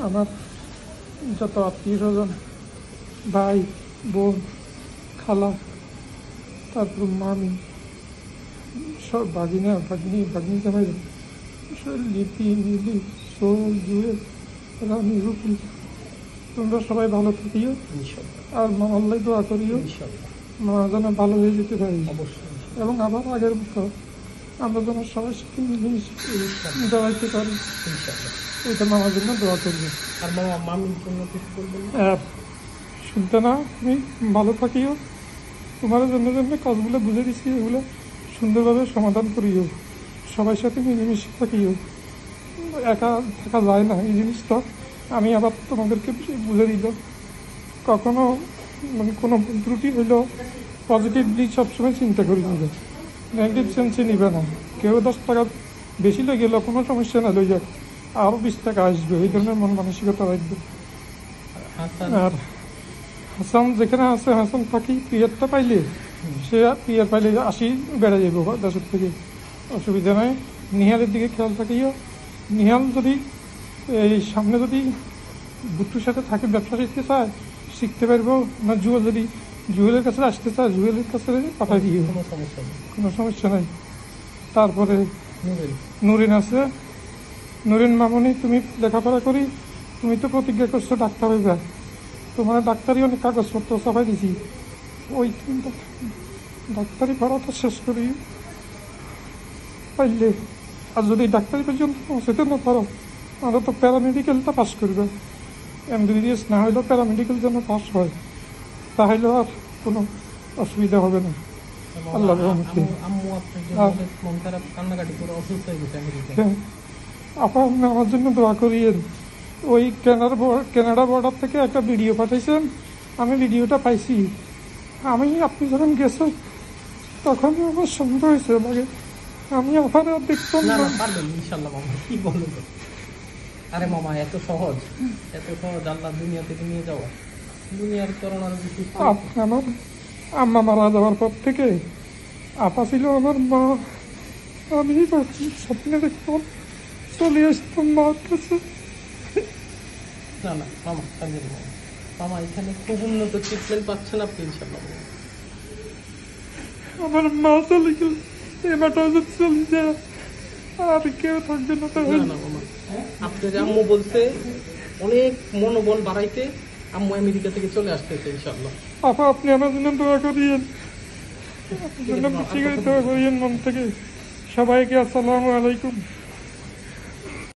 আমার যত আত্মীয় স্বজন, ভাই, বোন, খালা, তারপর মামি, সব ভাগিনা, ভাগ্নি জামাই, লিপি, মিলি, সোহেল, জুয়েল, রানি, রুপি, তোমরা সবাই ভালো থাকিও আর মামাল্লাই দোয়া করিও মা যেন ভালো হয়ে যেতে পারি এবং আবার আগের মতো আমরা যেন সবার সাথে মিলেমিশে দাঁড়াইতে পারি, এটা মামার জন্য দোয়া করবে। আর মামা মামির জন্য কিছু বলবেন? শুনতে না, তুমি ভালো থাকিও, তোমার জন্য কাজগুলো বুঝে দিচ্ছি, এগুলো সুন্দরভাবে সমাধান করিও, সবার সাথে মিলেমিশে থাকিও। একা থাকা যায় না এই জিনিসটা, আমি আবার তোমাদেরকে বুঝে দিল। কখনো মানে কোনো ত্রুটি হইলেও পজিটিভলি সবসময় চিন্তা করি নিবে, নেগেটিভ সেন্সে নিবে না। কেউ 10 টাকা বেশি লেগে গেলেও কোনো সমস্যা না, লই যাক, আরও 20 টাকা আসবে, এই ধরনের মন মানসিকতা রাখবে। আর হাসান যেখানে আছে, হাসান থাকি, পিয়ারটা পাইলে সে পিয়ার পাইলে 80 বেড়ে যাবো দেশের থেকে, অসুবিধা নাই। নিহালের দিকে খেয়াল থাকিও। নিহাল যদি এই সামনে যদি বুট্টুর সাথে থাকে, ব্যবসা শিখতে চায়, শিখতে পারবো না। জুয়েলের কাছে আসতে চায়, জুয়েলের কাছে পাঠাই দিও, কোনো সমস্যা নাই। তারপরে নুরিন আছে, নুরিন মামনি, তুমি লেখাপড়া করি, তুমি তো প্রতিজ্ঞা করছো ডাক্তার হয়ে যায়, তোমার ডাক্তারি অনেক কাগজপত্র ছাপাই দিছি, ওই ডাক্তারি পড়াটা শেষ করি পাইলে। আর যদি ডাক্তারি পর্যন্ত পৌঁছতে না পারো, আমরা তো প্যারামেডিক্যালটা পাস করবে, এমবিবিএস না হইলেও প্যারামেডিক্যাল যেন পাস হয়, তাহলে আর কোনো অসুবিধা হবে না। আল্লাহ আপা, আপনি আমার জন্য দোয়া করিয়েন। ওই কানাডা বর্ডার থেকে একটা ভিডিও পাঠাইছেন, আমি ভিডিওটা পাইছি। আপনি যখন গেছেন তখন আমার সন্দেহ হয়েছে, লাগে আমি আমার আর দেখতাম না। কি বলবো, আরে মামা এত সহজ আল্লাহ দুনিয়া থেকে নিয়ে যাওয়া, দুনিয়ার করোনার আমার আম্মা মারা যাওয়ার পর থেকে আপা ছিল আমার মা। আমি স্বপ্নে দেখতাম, চলে আসতাম মার কাছে। না মামা মামা এখানে খুব উন্নত ট্রিটমেন্ট পাচ্ছেন আপনি ইনশাল্লাহ। আমার মা চলে গেল, এবারটা চলে যায়, আর কেউ থাকবে না। না মামা, আপনার আম্মু বলছে অনেক মনোবল বাড়াইতে, আম্মু আমেরিকা থেকে চলে আসতেছে ইনশাল্লাহ। আপা, আপনি আমার জন্য দোয়া করিয়েন, দোয়া করিয়েন মন থেকে। সবাইকে আসসালামু আলাইকুম।